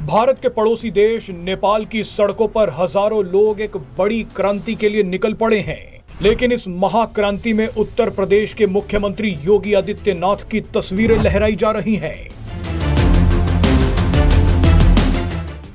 भारत के पड़ोसी देश नेपाल की सड़कों पर हजारों लोग एक बड़ी क्रांति के लिए निकल पड़े हैं। लेकिन इस महाक्रांति में उत्तर प्रदेश के मुख्यमंत्री योगी आदित्यनाथ की तस्वीरें लहराई जा रही हैं।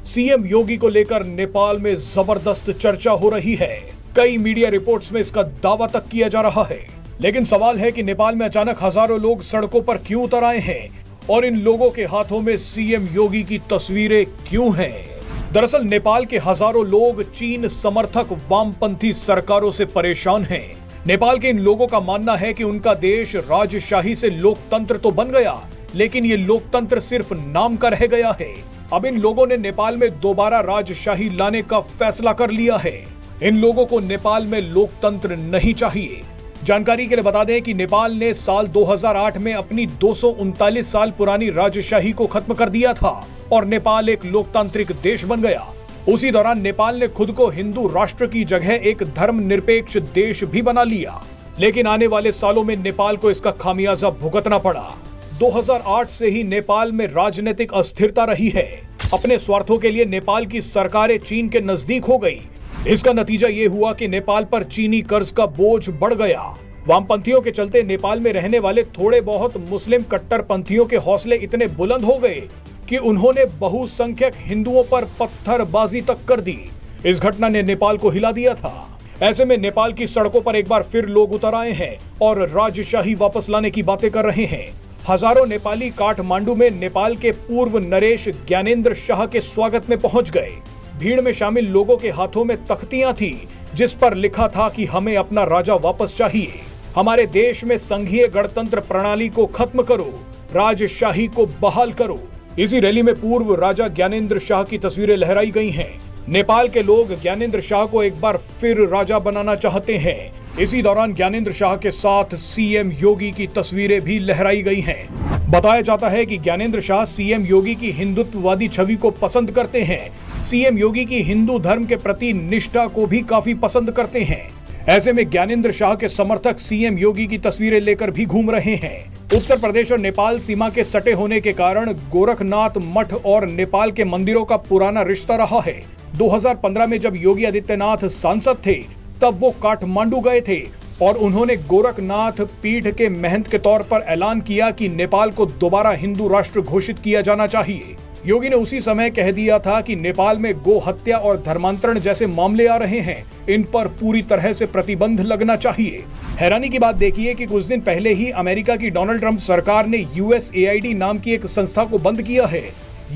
सीएम योगी को लेकर नेपाल में जबरदस्त चर्चा हो रही है। कई मीडिया रिपोर्ट्स में इसका दावा तक किया जा रहा है। लेकिन सवाल है कि नेपाल में अचानक हजारों लोग सड़कों पर क्यों उतर आए हैं और इन लोगों के हाथों में सीएम योगी की तस्वीरें क्यों हैं? दरअसल नेपाल के हजारों लोग चीन समर्थक वामपंथी सरकारों से परेशान हैं। नेपाल के इन लोगों का मानना है कि उनका देश राजशाही से लोकतंत्र तो बन गया, लेकिन ये लोकतंत्र सिर्फ नाम का रह गया है। अब इन लोगों ने नेपाल में दोबारा राजशाही लाने का फैसला कर लिया है। इन लोगों को नेपाल में लोकतंत्र नहीं चाहिए। जानकारी के लिए बता दें कि नेपाल ने साल 2008 में अपनी 239 साल पुरानी राजशाही को खत्म कर दिया था और नेपाल एक लोकतांत्रिक देश बन गया। उसी दौरान नेपाल ने खुद को हिंदू राष्ट्र की जगह एक धर्मनिरपेक्ष देश भी बना लिया। लेकिन आने वाले सालों में नेपाल को इसका खामियाजा भुगतना पड़ा। 2008 से ही नेपाल में राजनीतिक अस्थिरता रही है। अपने स्वार्थों के लिए नेपाल की सरकारें चीन के नजदीक हो गई। इसका नतीजा ये हुआ कि नेपाल पर चीनी कर्ज का बोझ बढ़ गया। वामपंथियों के चलते नेपाल में रहने वाले थोड़े बहुत मुस्लिम कट्टरपंथियों के हौसले इतने बुलंद हो गए कि उन्होंने बहुसंख्यक हिंदुओं पर पत्थरबाजी तक कर दी। इस घटना ने नेपाल को हिला दिया था। ऐसे में नेपाल की सड़कों पर एक बार फिर लोग उतर आए हैं और राजशाही वापस लाने की बातें कर रहे हैं। हजारों नेपाली काठमांडू में नेपाल के पूर्व नरेश ज्ञानेंद्र शाह के स्वागत में पहुंच गए। भीड़ में शामिल लोगों के हाथों में तख्तियां थी जिस पर लिखा था कि हमें अपना राजा वापस चाहिए, हमारे देश में संघीय गणतंत्र प्रणाली को खत्म करो, राजशाही को बहाल करो। इसी रैली में पूर्व राजा ज्ञानेंद्र शाह की तस्वीरें लहराई गई हैं। नेपाल के लोग ज्ञानेंद्र शाह को एक बार फिर राजा बनाना चाहते हैं। इसी दौरान ज्ञानेंद्र शाह के साथ सीएम योगी की तस्वीरें भी लहराई गई हैं। बताया जाता है कि ज्ञानेंद्र शाह सीएम योगी की हिंदुत्ववादी छवि को पसंद करते हैं। सीएम योगी की हिंदू धर्म के प्रति निष्ठा को भी काफी पसंद करते हैं। ऐसे में ज्ञानेंद्र शाह के समर्थक सीएम योगी की तस्वीरें लेकर भी घूम रहे हैं। उत्तर प्रदेश और नेपाल सीमा के सटे होने के कारण गोरखनाथ मठ और नेपाल के मंदिरों का पुराना रिश्ता रहा है। 2015 में जब योगी आदित्यनाथ सांसद थे तब वो काठमांडू गए थे और उन्होंने गोरखनाथ पीठ के महंत के तौर पर ऐलान किया कि नेपाल को दोबारा हिंदू राष्ट्र घोषित किया जाना चाहिए। योगी ने उसी समय कह दिया था कि नेपाल में गो हत्या और धर्मांतरण जैसे मामले आ रहे हैं, इन पर पूरी तरह से प्रतिबंध लगना चाहिए। हैरानी की बात देखिए कि कुछ दिन पहले ही अमेरिका की डोनाल्ड ट्रंप सरकार ने USAID नाम की एक संस्था को बंद किया है।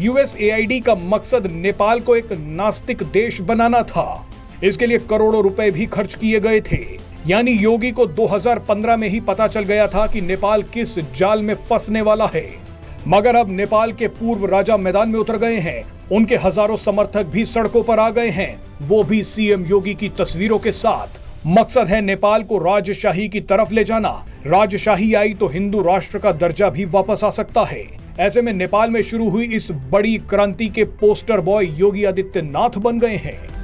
USAID का मकसद नेपाल को एक नास्तिक देश बनाना था। इसके लिए करोड़ों रुपए भी खर्च किए गए थे। यानी योगी को 2015 में ही पता चल गया था कि नेपाल किस जाल में फंसने वाला है। मगर अब नेपाल के पूर्व राजा मैदान में उतर गए हैं। उनके हजारों समर्थक भी सड़कों पर आ गए हैं, वो भी सीएम योगी की तस्वीरों के साथ। मकसद है नेपाल को राजशाही की तरफ ले जाना। राजशाही आई तो हिंदू राष्ट्र का दर्जा भी वापस आ सकता है। ऐसे में नेपाल में शुरू हुई इस बड़ी क्रांति के पोस्टर बॉय योगी आदित्यनाथ बन गए हैं।